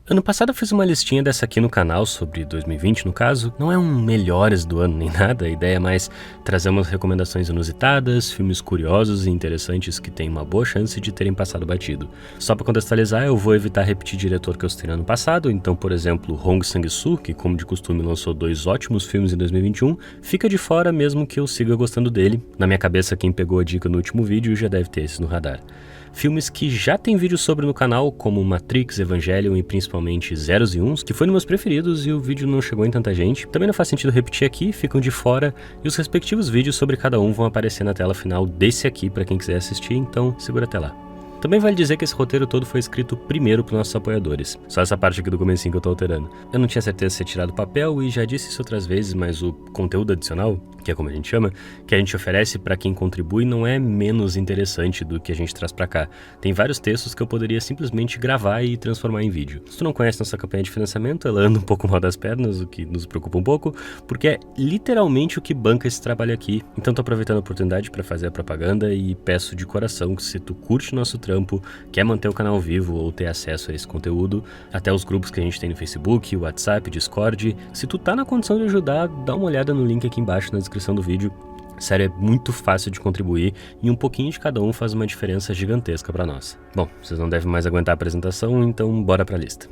Ano passado eu fiz uma listinha dessa aqui no canal, sobre 2020 no caso. Não é um melhores do ano nem nada, a ideia é mais trazer umas recomendações inusitadas, filmes curiosos e interessantes que têm uma boa chance de terem passado batido. Só pra contextualizar, eu vou evitar repetir diretor que eu citei no ano passado, então por exemplo, Hong Sang-soo, que como de costume lançou 2 ótimos filmes em 2021, fica de fora mesmo que eu siga gostando dele. Na minha cabeça quem pegou a dica no último vídeo já deve ter esse no radar. Filmes que já tem vídeo sobre no canal, como Matrix, Evangelion e principalmente Zeros e Uns, que foi um dos meus preferidos e o vídeo não chegou em tanta gente. Também não faz sentido repetir aqui, ficam de fora e os respectivos vídeos sobre cada um vão aparecer na tela final desse aqui para quem quiser assistir, então segura até lá. Também vale dizer que esse roteiro todo foi escrito primeiro para nossos apoiadores. Só essa parte aqui do comecinho que eu tô alterando. Eu não tinha certeza se ia tirar do papel e já disse isso outras vezes, mas o conteúdo adicional, que é como a gente chama, que a gente oferece para quem contribui não é menos interessante do que a gente traz para cá. Tem vários textos que eu poderia simplesmente gravar e transformar em vídeo. Se tu não conhece nossa campanha de financiamento, ela anda um pouco mal das pernas, o que nos preocupa um pouco, porque é literalmente o que banca esse trabalho aqui. Então tô aproveitando a oportunidade para fazer a propaganda e peço de coração que se tu curte nosso trampo, quer manter o canal vivo ou ter acesso a esse conteúdo, até os grupos que a gente tem no Facebook, WhatsApp, Discord, se tu tá na condição de ajudar, dá uma olhada no link aqui embaixo na descrição do vídeo. Sério, é muito fácil de contribuir e um pouquinho de cada um faz uma diferença gigantesca pra nós. Bom, vocês não devem mais aguentar a apresentação, então bora pra lista.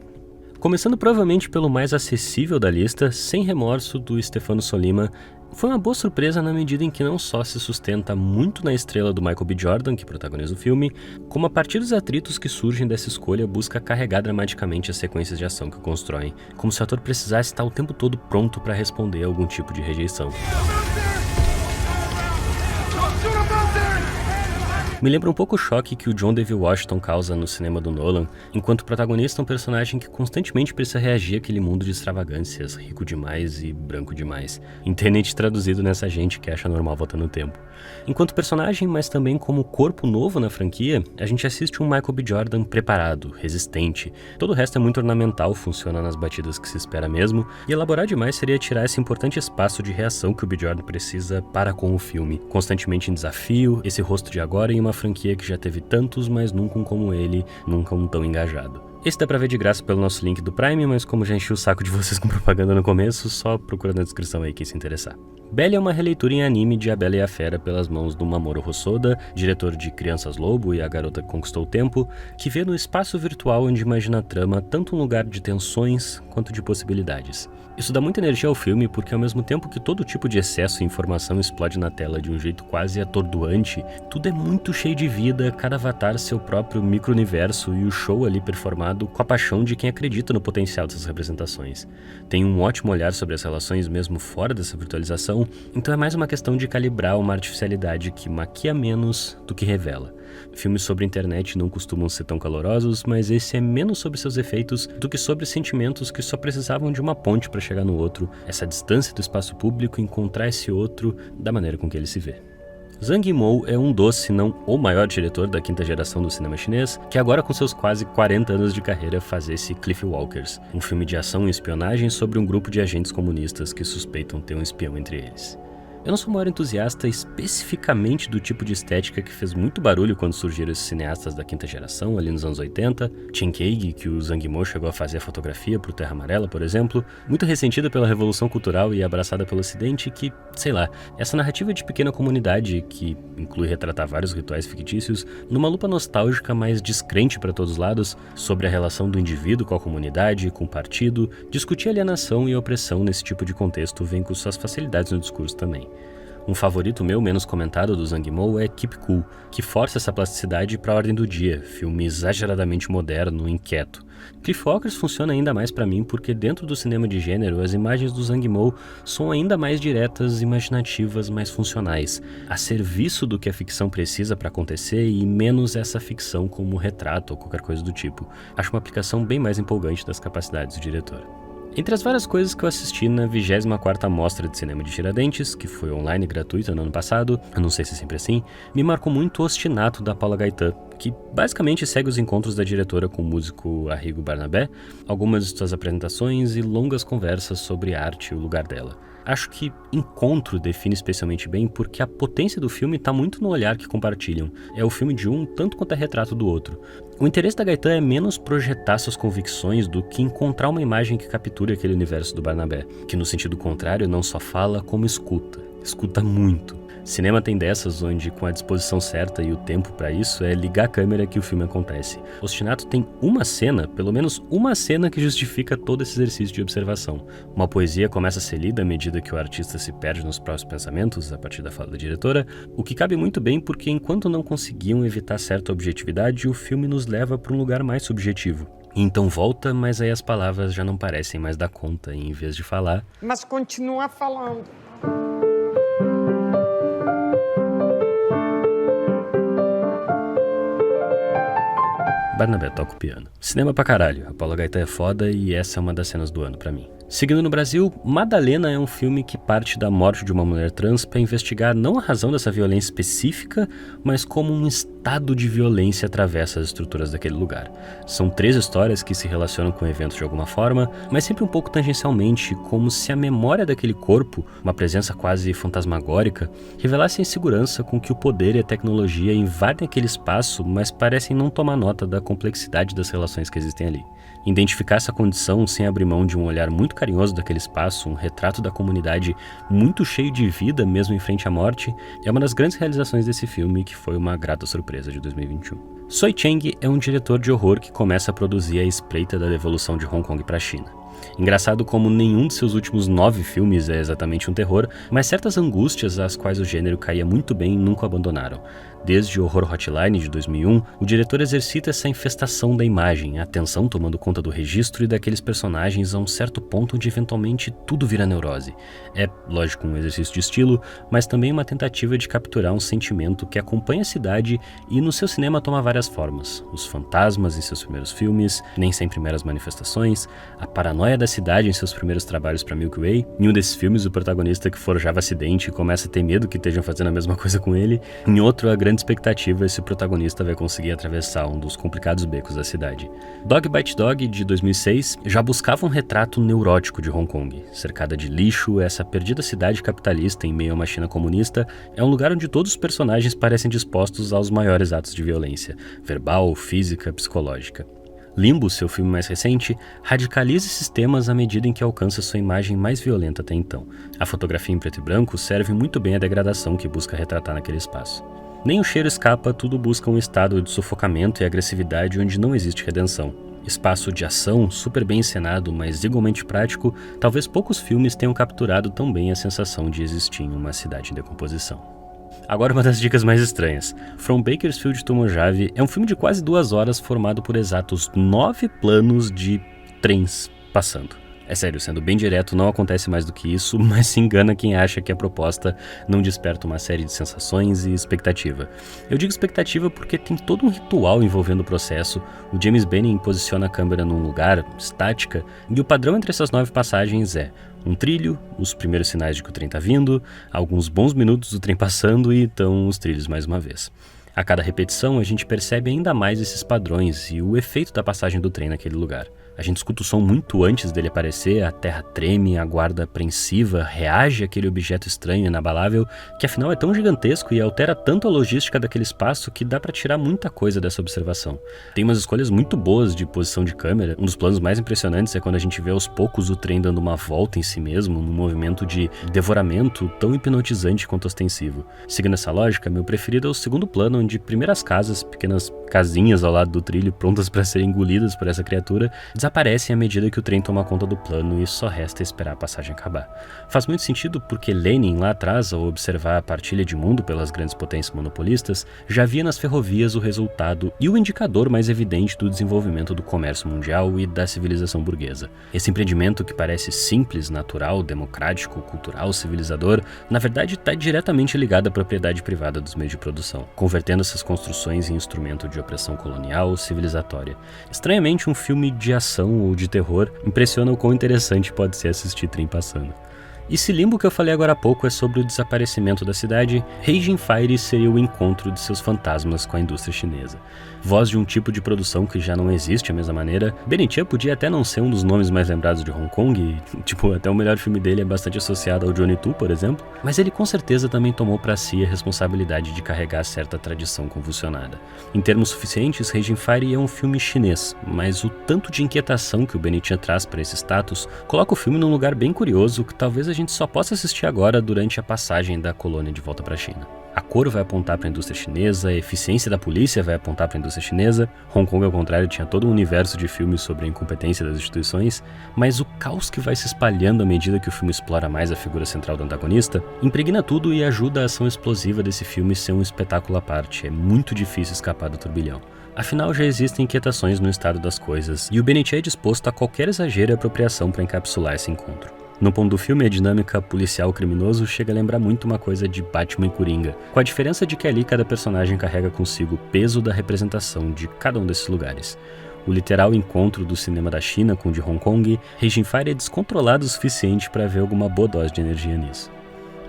Começando provavelmente pelo mais acessível da lista, Sem Remorso, do Stefano Sollima, foi uma boa surpresa na medida em que não só se sustenta muito na estrela do Michael B. Jordan, que protagoniza o filme, como a partir dos atritos que surgem dessa escolha busca carregar dramaticamente as sequências de ação que constroem, como se o ator precisasse estar o tempo todo pronto para responder a algum tipo de rejeição. Me lembra um pouco o choque que o John David Washington causa no cinema do Nolan, enquanto protagonista é um personagem que constantemente precisa reagir àquele mundo de extravagâncias, rico demais e branco demais. Internete traduzido nessa gente que acha normal voltar no tempo. Enquanto personagem, mas também como corpo novo na franquia, a gente assiste um Michael B. Jordan preparado, resistente. Todo o resto é muito ornamental, funciona nas batidas que se espera mesmo, e elaborar demais seria tirar esse importante espaço de reação que o B. Jordan precisa para com o filme, constantemente em desafio, esse rosto de agora em uma franquia que já teve tantos, mas nunca um como ele, nunca um tão engajado. Esse dá pra ver de graça pelo nosso link do Prime, mas como já enchi o saco de vocês com propaganda no começo, só procura na descrição aí quem se interessar. Belly é uma releitura em anime de A Bela e a Fera pelas mãos do Mamoru Hosoda, diretor de Crianças Lobo e A Garota que Conquistou o Tempo, que vê no espaço virtual onde imagina a trama tanto um lugar de tensões quanto de possibilidades. Isso dá muita energia ao filme porque ao mesmo tempo que todo tipo de excesso e informação explode na tela de um jeito quase atordoante, tudo é muito cheio de vida, cada avatar seu próprio micro-universo e o show ali performado com a paixão de quem acredita no potencial dessas representações. Tem um ótimo olhar sobre as relações mesmo fora dessa virtualização, então é mais uma questão de calibrar uma artificialidade que maquia menos do que revela. Filmes sobre internet não costumam ser tão calorosos, mas esse é menos sobre seus efeitos do que sobre sentimentos que só precisavam de uma ponte para chegar no outro, essa distância do espaço público e encontrar esse outro da maneira com que ele se vê. Zhang Yimou é um dos, se não o maior diretor da quinta geração do cinema chinês, que agora com seus quase 40 anos de carreira faz esse Cliff Walkers, um filme de ação e espionagem sobre um grupo de agentes comunistas que suspeitam ter um espião entre eles. Eu não sou o maior entusiasta especificamente do tipo de estética que fez muito barulho quando surgiram esses cineastas da quinta geração, ali nos anos 80, Chen Kaige, que o Zhang Yimou chegou a fazer a fotografia pro Terra Amarela, por exemplo, muito ressentida pela revolução cultural e abraçada pelo ocidente que, sei lá, essa narrativa de pequena comunidade, que inclui retratar vários rituais fictícios, numa lupa nostálgica mais descrente para todos os lados, sobre a relação do indivíduo com a comunidade, com o partido, discutir alienação e opressão nesse tipo de contexto vem com suas facilidades no discurso também. Um favorito meu menos comentado do Zhang Yimou é Keep Cool, que força essa plasticidade para a ordem do dia, filme exageradamente moderno e inquieto. Cliff Walkers funciona ainda mais para mim porque dentro do cinema de gênero as imagens do Zhang Yimou são ainda mais diretas, imaginativas, mais funcionais, a serviço do que a ficção precisa para acontecer e menos essa ficção como retrato ou qualquer coisa do tipo. Acho uma aplicação bem mais empolgante das capacidades do diretor. Entre as várias coisas que eu assisti na 24ª Mostra de Cinema de Tiradentes, que foi online e gratuita no ano passado, eu não sei se é sempre assim, me marcou muito O Ostinato, da Paula Gaetan, que basicamente segue os encontros da diretora com o músico Arrigo Barnabé, algumas de suas apresentações e longas conversas sobre arte e o lugar dela. Acho que Encontro define especialmente bem porque a potência do filme está muito no olhar que compartilham. É o filme de um tanto quanto é retrato do outro. O interesse da Gaetan é menos projetar suas convicções do que encontrar uma imagem que capture aquele universo do Barnabé, que no sentido contrário não só fala como escuta. Escuta muito. Cinema tem dessas onde, com a disposição certa e o tempo para isso, é ligar a câmera que o filme acontece. Ostinato tem uma cena, pelo menos uma cena que justifica todo esse exercício de observação. Uma poesia começa a ser lida à medida que o artista se perde nos próprios pensamentos, a partir da fala da diretora, o que cabe muito bem porque enquanto não conseguiam evitar certa objetividade, o filme nos leva para um lugar mais subjetivo. Então volta, mas aí as palavras já não parecem mais dar conta, e em vez de falar... Mas continua falando. Barnabé toca o piano. Cinema pra caralho, a Paula Gaetan é foda e essa é uma das cenas do ano pra mim. Seguindo no Brasil, Madalena é um filme que parte da morte de uma mulher trans para investigar não a razão dessa violência específica, mas como um estado de violência atravessa as estruturas daquele lugar. São 3 histórias que se relacionam com o evento de alguma forma, mas sempre um pouco tangencialmente, como se a memória daquele corpo, uma presença quase fantasmagórica, revelasse a insegurança com que o poder e a tecnologia invadem aquele espaço, mas parecem não tomar nota da complexidade das relações que existem ali. Identificar essa condição sem abrir mão de um olhar muito carinhoso daquele espaço, um retrato da comunidade muito cheio de vida mesmo em frente à morte, é uma das grandes realizações desse filme que foi uma grata surpresa de 2021. Soi Cheng é um diretor de horror que começa a produzir a espreita da devolução de Hong Kong para a China. Engraçado como nenhum de seus últimos 9 filmes é exatamente um terror, mas certas angústias às quais o gênero caía muito bem nunca abandonaram. Desde o Horror Hotline de 2001, o diretor exercita essa infestação da imagem, a tensão tomando conta do registro e daqueles personagens a um certo ponto onde eventualmente tudo vira neurose. É, lógico, um exercício de estilo, mas também uma tentativa de capturar um sentimento que acompanha a cidade e no seu cinema toma várias formas. Os fantasmas em seus primeiros filmes, nem sempre meras manifestações, a paranoia da cidade em seus primeiros trabalhos para Milky Way. Em um desses filmes, o protagonista que forjava acidente começa a ter medo que estejam fazendo a mesma coisa com ele. Em outro, a grande expectativa é se o protagonista vai conseguir atravessar um dos complicados becos da cidade. Dog Bite Dog, de 2006, já buscava um retrato neurótico de Hong Kong. Cercada de lixo, essa perdida cidade capitalista em meio a uma China comunista é um lugar onde todos os personagens parecem dispostos aos maiores atos de violência, verbal, física, psicológica. Limbo, seu filme mais recente, radicaliza esses temas à medida em que alcança sua imagem mais violenta até então. A fotografia em preto e branco serve muito bem à degradação que busca retratar naquele espaço. Nem o cheiro escapa, tudo busca um estado de sufocamento e agressividade onde não existe redenção. Espaço de ação, super bem encenado, mas igualmente prático, talvez poucos filmes tenham capturado tão bem a sensação de existir em uma cidade em decomposição. Agora uma das dicas mais estranhas. From Bakersfield to Mojave é um filme de quase 2 horas formado por exatos 9 planos de trens passando. É sério, sendo bem direto, não acontece mais do que isso, mas se engana quem acha que a proposta não desperta uma série de sensações e expectativa. Eu digo expectativa porque tem todo um ritual envolvendo o processo, o James Benning posiciona a câmera num lugar, estática, e o padrão entre essas 9 passagens é um trilho, os primeiros sinais de que o trem tá vindo, alguns bons minutos do trem passando e então os trilhos mais uma vez. A cada repetição a gente percebe ainda mais esses padrões e o efeito da passagem do trem naquele lugar. A gente escuta o som muito antes dele aparecer, a terra treme, aguarda apreensiva, reage àquele objeto estranho e inabalável, que afinal é tão gigantesco e altera tanto a logística daquele espaço que dá pra tirar muita coisa dessa observação. Tem umas escolhas muito boas de posição de câmera, um dos planos mais impressionantes é quando a gente vê aos poucos o trem dando uma volta em si mesmo, num movimento de devoramento tão hipnotizante quanto ostensivo. Seguindo essa lógica, meu preferido é o segundo plano, onde primeiras casas, pequenas casinhas ao lado do trilho, prontas para serem engolidas por essa criatura, desaparecem à medida que o trem toma conta do plano e só resta esperar a passagem acabar. Faz muito sentido porque Lenin, lá atrás, ao observar a partilha de mundo pelas grandes potências monopolistas, já via nas ferrovias o resultado e o indicador mais evidente do desenvolvimento do comércio mundial e da civilização burguesa. Esse empreendimento que parece simples, natural, democrático, cultural, civilizador, na verdade está diretamente ligado à propriedade privada dos meios de produção, convertendo essas construções em instrumento de opressão colonial civilizatória. Estranhamente, um filme de ação ou de terror impressiona o quão interessante pode ser assistir trem passando. E se Limbo que eu falei agora há pouco é sobre o desaparecimento da cidade, Raging Fire seria o encontro de seus fantasmas com a indústria chinesa. Voz de um tipo de produção que já não existe da mesma maneira, Benitia podia até não ser um dos nomes mais lembrados de Hong Kong, até o melhor filme dele é bastante associado ao Johnny Tu, por exemplo, mas ele com certeza também tomou para si a responsabilidade de carregar certa tradição convulsionada. Em termos suficientes, Raging Fire é um filme chinês, mas o tanto de inquietação que o Benitia traz para esse status coloca o filme num lugar bem curioso que talvez a gente só possa assistir agora durante a passagem da colônia de volta para a China. A cor vai apontar para a indústria chinesa, a eficiência da polícia vai apontar para a indústria chinesa, Hong Kong, ao contrário, tinha todo um universo de filmes sobre a incompetência das instituições, mas o caos que vai se espalhando à medida que o filme explora mais a figura central do antagonista, impregna tudo e ajuda a ação explosiva desse filme ser um espetáculo à parte, é muito difícil escapar do turbilhão. Afinal, já existem inquietações no estado das coisas, e o Benitia é disposto a qualquer exagero e apropriação para encapsular esse encontro. No ponto do filme, a dinâmica policial-criminoso chega a lembrar muito uma coisa de Batman e Coringa, com a diferença de que ali cada personagem carrega consigo o peso da representação de cada um desses lugares. O literal encontro do cinema da China com o de Hong Kong, Raging Fire é descontrolado o suficiente para ver alguma boa dose de energia nisso.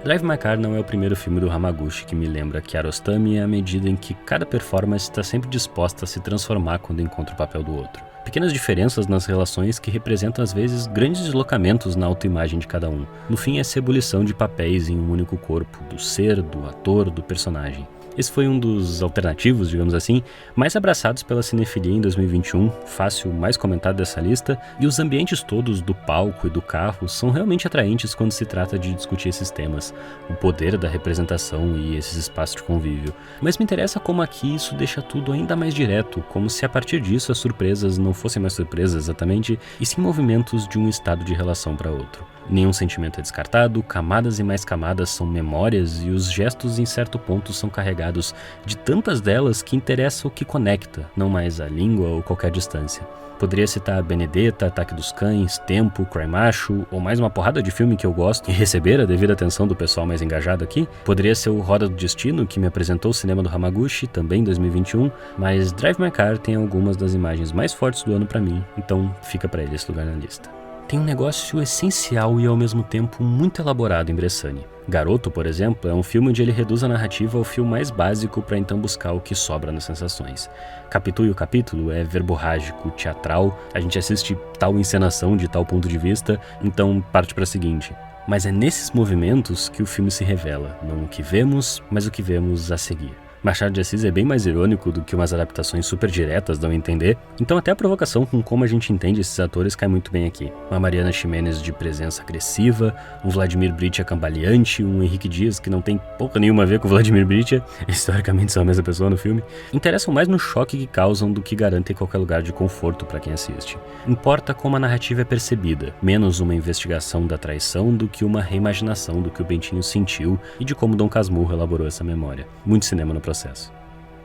Drive My Car não é o primeiro filme do Hamaguchi que me lembra Kiarostami à medida em que cada performance está sempre disposta a se transformar quando encontra o papel do outro. Pequenas diferenças nas relações que representam às vezes grandes deslocamentos na autoimagem de cada um. No fim, essa ebulição de papéis em um único corpo, do ser, do ator, do personagem. Esse foi um dos alternativos, digamos assim, mais abraçados pela cinefilia em 2021, fácil mais comentado dessa lista, e os ambientes todos do palco e do carro são realmente atraentes quando se trata de discutir esses temas, o poder da representação e esses espaços de convívio. Mas me interessa como aqui isso deixa tudo ainda mais direto, como se a partir disso as surpresas não fossem mais surpresas exatamente, e sim movimentos de um estado de relação para outro. Nenhum sentimento é descartado, camadas e mais camadas são memórias e os gestos em certo ponto são carregados de tantas delas que interessa o que conecta, não mais a língua ou qualquer distância. Poderia citar Benedetta, Ataque dos Cães, Tempo, Cry Macho, ou mais uma porrada de filme que eu gosto e receber a devida atenção do pessoal mais engajado aqui. Poderia ser o Roda do Destino, que me apresentou o cinema do Hamaguchi, também em 2021, mas Drive My Car tem algumas das imagens mais fortes do ano pra mim, então fica pra ele esse lugar na lista. Tem um negócio essencial e ao mesmo tempo muito elaborado em Bressani. Garoto, por exemplo, é um filme onde ele reduz a narrativa ao fio mais básico para então buscar o que sobra nas sensações. Capítulo e o capítulo é verborrágico, teatral, a gente assiste tal encenação de tal ponto de vista, então parte para a seguinte. Mas é nesses movimentos que o filme se revela, não o que vemos, mas o que vemos a seguir. Machado de Assis é bem mais irônico do que umas adaptações super diretas dão a entender, então até a provocação com como a gente entende esses atores cai muito bem aqui. Uma Mariana Ximenes de presença agressiva, um Vladimir Britia cambaleante, um Henrique Dias que não tem pouca nenhuma a ver com o Vladimir Britia, historicamente são a mesma pessoa no filme, interessam mais no choque que causam do que garantem qualquer lugar de conforto para quem assiste. Importa como a narrativa é percebida, menos uma investigação da traição do que uma reimaginação do que o Bentinho sentiu e de como Dom Casmurro elaborou essa memória. Muito cinema no processo.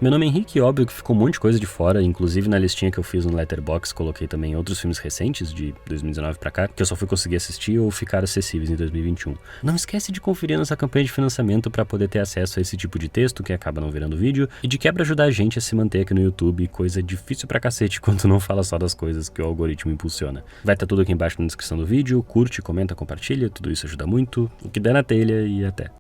Meu nome é Henrique e óbvio que ficou um monte de coisa de fora, inclusive na listinha que eu fiz no Letterboxd coloquei também outros filmes recentes, de 2019 pra cá, que eu só fui conseguir assistir ou ficar acessíveis em 2021. Não esquece de conferir nossa campanha de financiamento para poder ter acesso a esse tipo de texto que acaba não virando vídeo e de quebra ajudar a gente a se manter aqui no YouTube, coisa difícil pra cacete quando não fala só das coisas que o algoritmo impulsiona. Vai estar tudo aqui embaixo na descrição do vídeo, curte, comenta, compartilha, tudo isso ajuda muito, o que der na telha e até.